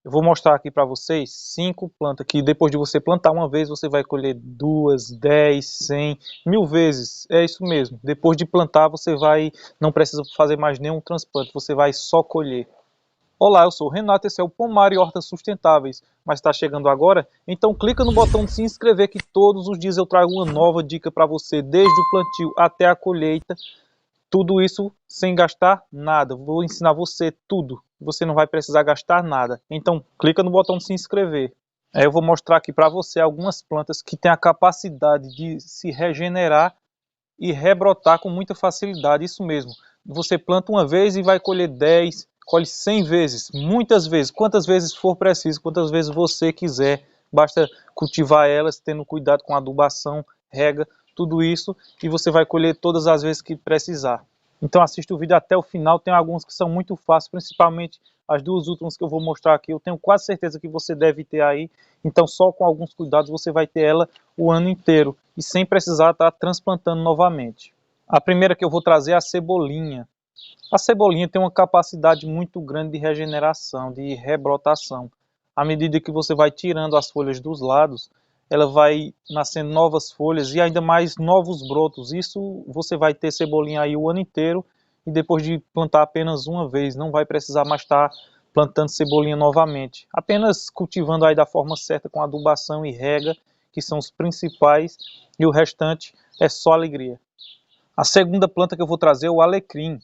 Eu vou mostrar aqui para vocês 5 plantas que depois de você plantar uma vez, você vai colher 2, 10, 100, 1000 vezes. É isso mesmo. Depois de plantar, você não precisa fazer mais nenhum transplante, você vai só colher. Olá, eu sou o Renato, esse é o Pomar e Hortas Sustentáveis. Mas está chegando agora? Então clica no botão de se inscrever que todos os dias eu trago uma nova dica para você, desde o plantio até a colheita. Tudo isso sem gastar nada. Vou ensinar você tudo. Você não vai precisar gastar nada. Então, clica no botão de se inscrever. Eu vou mostrar aqui para você algumas plantas que têm a capacidade de se regenerar e rebrotar com muita facilidade. Isso mesmo. Você planta uma vez e vai colher 10, colhe 100 vezes, muitas vezes, quantas vezes for preciso, quantas vezes você quiser. Basta cultivar elas, tendo cuidado com a adubação, rega, tudo isso, e você vai colher todas as vezes que precisar. Então assista o vídeo até o final, tem alguns que são muito fáceis, principalmente as duas últimas que eu vou mostrar aqui, eu tenho quase certeza que você deve ter aí, então só com alguns cuidados você vai ter ela o ano inteiro, e sem precisar estar transplantando novamente. A primeira que eu vou trazer é a cebolinha. A cebolinha tem uma capacidade muito grande de regeneração, de rebrotação. À medida que você vai tirando as folhas dos lados, ela vai nascendo novas folhas e ainda mais novos brotos. Isso você vai ter cebolinha aí o ano inteiro e depois de plantar apenas uma vez, não vai precisar mais estar plantando cebolinha novamente. Apenas cultivando aí da forma certa com adubação e rega, que são os principais, e o restante é só alegria. A segunda planta que eu vou trazer é o alecrim.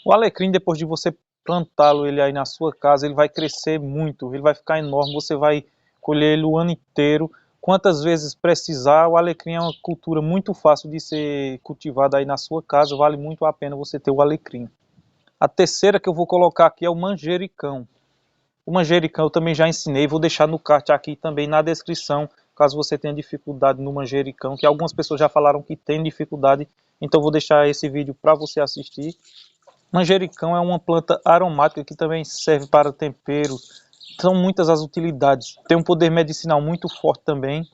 O alecrim, depois de você plantá-lo ele aí na sua casa, ele vai crescer muito, ele vai ficar enorme, você vai colher ele o ano inteiro. Quantas vezes precisar, o alecrim é uma cultura muito fácil de ser cultivada aí na sua casa, vale muito a pena você ter o alecrim. A terceira que eu vou colocar aqui é o manjericão. O manjericão eu também já ensinei, vou deixar no card aqui também na descrição, caso você tenha dificuldade no manjericão, que algumas pessoas já falaram que tem dificuldade, então vou deixar esse vídeo para você assistir. Manjericão é uma planta aromática que também serve para tempero, são muitas as utilidades, tem um poder medicinal muito forte também.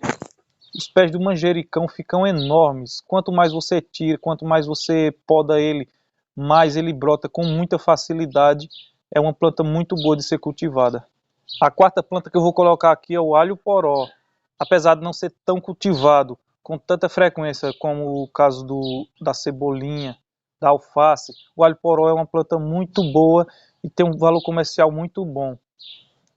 Os pés do manjericão ficam enormes, quanto mais você tira, quanto mais você poda ele, mais ele brota com muita facilidade. É uma planta muito boa de ser cultivada. A quarta planta que eu vou colocar aqui é o alho-poró. Apesar de não ser tão cultivado com tanta frequência como o caso da cebolinha, da alface, o alho-poró é uma planta muito boa e tem um valor comercial muito bom.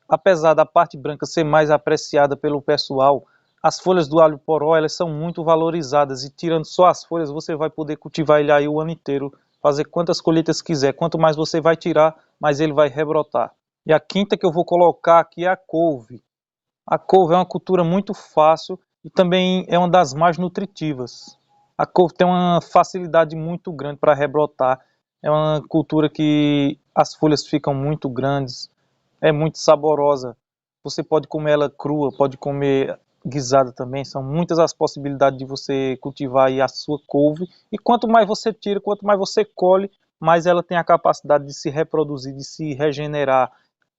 Apesar da parte branca ser mais apreciada pelo pessoal, as folhas do alho-poró elas são muito valorizadas e tirando só as folhas você vai poder cultivar ele aí o ano inteiro, fazer quantas colheitas quiser. Quanto mais você vai tirar, mais ele vai rebrotar. E a quinta que eu vou colocar aqui é a couve. A couve é uma cultura muito fácil e também é uma das mais nutritivas. A couve tem uma facilidade muito grande para rebrotar. É uma cultura que as folhas ficam muito grandes, é muito saborosa. Você pode comer ela crua, pode comer guisada também. São muitas as possibilidades de você cultivar aí a sua couve. E quanto mais você tira, quanto mais você colhe, mais ela tem a capacidade de se reproduzir, de se regenerar.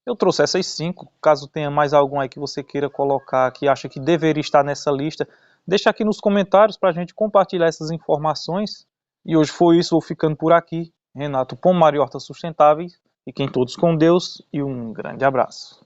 Eu trouxe essas 5, caso tenha mais algum aí que você queira colocar, que acha que deveria estar nessa lista, deixa aqui nos comentários para a gente compartilhar essas informações. E hoje foi isso, vou ficando por aqui. Renato Pomar e Hortas Sustentáveis. Fiquem todos com Deus e um grande abraço.